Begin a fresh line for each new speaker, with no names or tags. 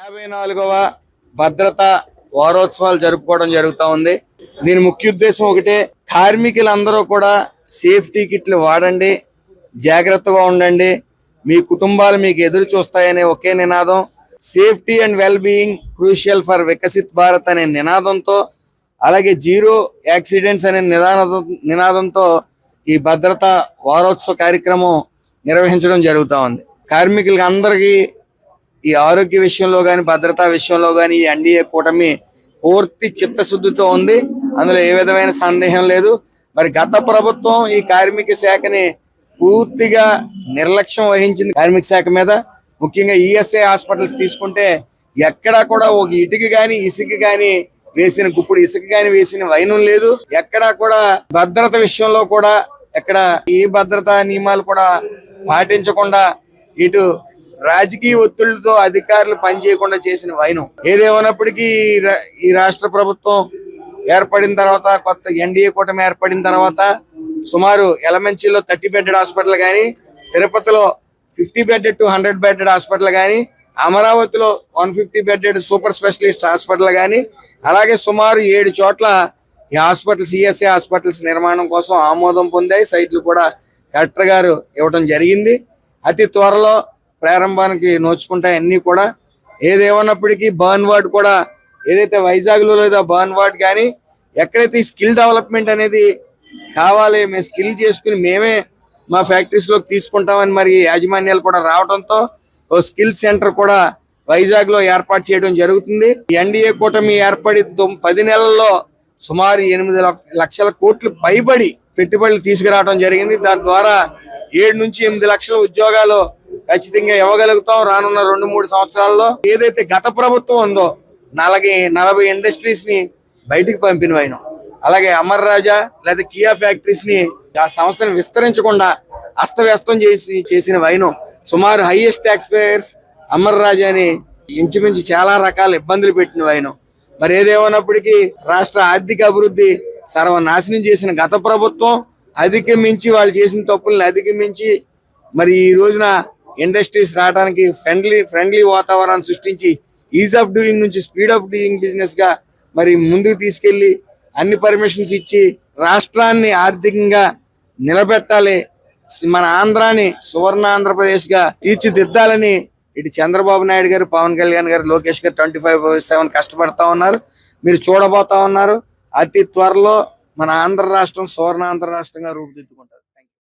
54వ భద్రతా వారోత్సవాలు జరుపుకోవడం జరుగుతూ ఉంది. దీని ముఖ్య ఉద్దేశం ఒకటే, కార్మికులందరూ కూడా సేఫ్టీ కిట్లు వాడండి, జాగ్రత్తగా ఉండండి, మీ కుటుంబాలు మీకు ఎదురు చూస్తాయనే ఒకే నినాదం, safety and well being crucial for Viksit Bharat అనే నినాదంతో, అలాగే జీరో యాక్సిడెంట్స్ అనే నినాదంతో ఈ భద్రతా వారోత్సవ కార్యక్రమం నిర్వహించడం జరుగుతూ ఉంది. కార్మికులకి అందరికీ ఈ ఆరోగ్య విషయంలో కానీ భద్రతా విషయంలో కానీ ఈ ఎన్డీఏ కూటమి పూర్తి చిత్తశుద్ధితో ఉంది. అందులో ఏ విధమైన సందేహం లేదు. మరి గత ప్రభుత్వం ఈ కార్మిక శాఖని పూర్తిగా నిర్లక్ష్యం వహించింది. కార్మిక శాఖ మీద ముఖ్యంగా ఈఎస్ఐ హాస్పిటల్స్ తీసుకుంటే ఎక్కడా కూడా ఒక ఇటుక కానీ ఇసుక కానీ వేసిన గుప్పుడు ఇసుక కానీ వేసిన వైనం లేదు. ఎక్కడా కూడా భద్రత విషయంలో కూడా ఎక్కడ ఏ భద్రతా నియమాలు కూడా పాటించకుండా ఇటు రాజకీయ ఒత్తిళ్లతో అధికారులు పనిచేయకుండా చేసిన వైనం. ఏదేమన్నప్పటికీ ఈ రాష్ట్ర ప్రభుత్వం ఏర్పడిన తర్వాత, కొత్త ఎన్డీఏ కూటమి ఏర్పడిన తర్వాత సుమారు ఎలమంచిలో 30 బెడ్డెడ్ హాస్పిటల్ కానీ, తిరుపతిలో 50 బెడ్డెడ్ టు 100 బెడ్డెడ్ హాస్పిటల్ కానీ, అమరావతిలో 150 బెడ్డెడ్ సూపర్ స్పెషలిస్ట్ హాస్పిటల్ కానీ, అలాగే సుమారు 7 చోట్ల ఈ హాస్పిటల్స్ ఈఎస్ఐ హాస్పిటల్స్ నిర్మాణం కోసం ఆమోదం పొందాయి. సైట్లు కూడా కలెక్టర్ గారు ఇవ్వడం జరిగింది. అతి త్వరలో ప్రారంభానికి నోచుకుంటాయి అన్ని కూడా. ఏదేమన్నప్పటికీ బర్న్ వార్డ్ కూడా ఏదైతే వైజాగ్ లో లేదో బర్న్ వార్డ్ కానీ, ఎక్కడైతే స్కిల్ డెవలప్మెంట్ అనేది కావాలి, మేము స్కిల్ చేసుకుని మేమే మా ఫ్యాక్టరీస్ లోకి తీసుకుంటామని మరి యాజమాన్యాలు కూడా రావడంతో ఓ స్కిల్ సెంటర్ కూడా వైజాగ్ లో ఏర్పాటు చేయడం జరుగుతుంది. ఎన్డీఏ కూటమి ఏర్పడి 10 నెలల్లో సుమారు 8 లక్షల కోట్లు పైబడి పెట్టుబడులు తీసుకురావడం జరిగింది. దాని ద్వారా 7 నుంచి 8 లక్షల ఉద్యోగాలు ఖచ్చితంగా ఇవ్వగలుగుతాం రానున్న 2-3 సంవత్సరాల్లో. ఏదైతే గత ప్రభుత్వం ఉందో 40 ఇండస్ట్రీస్ ని బయటికి పంపిన వైనం, అలాగే అమర్ రాజా లేదా కియా ఫ్యాక్టరీస్ ని ఆ సంస్థను విస్తరించకుండా అస్తవ్యస్తం చేసిన వైనం, సుమారు హైయెస్ట్ ట్యాక్స్ పేయర్స్ అమర్ రాజాని ఇంచుమించు చాలా రకాల ఇబ్బందులు పెట్టిన వైనం. మరి ఏదేమన్నప్పటికీ రాష్ట్ర ఆర్థిక అభివృద్ధి సర్వనాశనం చేసిన గత ప్రభుత్వం అధిగమించి, వాళ్ళు చేసిన తప్పుల్ని అధిగమించి మరి ఈ రోజున ఇండస్ట్రీస్ రావడానికి ఫ్రెండ్లీ వాతావరణాన్ని సృష్టించి ఈజ్ ఆఫ్ డూయింగ్ నుంచి స్పీడ్ ఆఫ్ డూయింగ్ బిజినెస్ గా మరి ముందుకు తీసుకెళ్లి అన్ని పర్మిషన్స్ ఇచ్చి రాష్ట్రాన్ని ఆర్థికంగా నిలబెట్టాలి, మన ఆంధ్రాని సువర్ణ ఆంధ్రప్రదేశ్ గా తీర్చిదిద్దాలని ఇటు చంద్రబాబు నాయుడు గారు, పవన్ కళ్యాణ్ గారు, లోకేష్ గారు 24/7 కష్టపడతా ఉన్నారు. మీరు చూడబోతా ఉన్నారు. అతి త్వరలో మన ఆంధ్ర రాష్ట్రం సువర్ణ ఆంధ్ర రాష్ట్రంగా రూపుదిద్దుకుంటారు.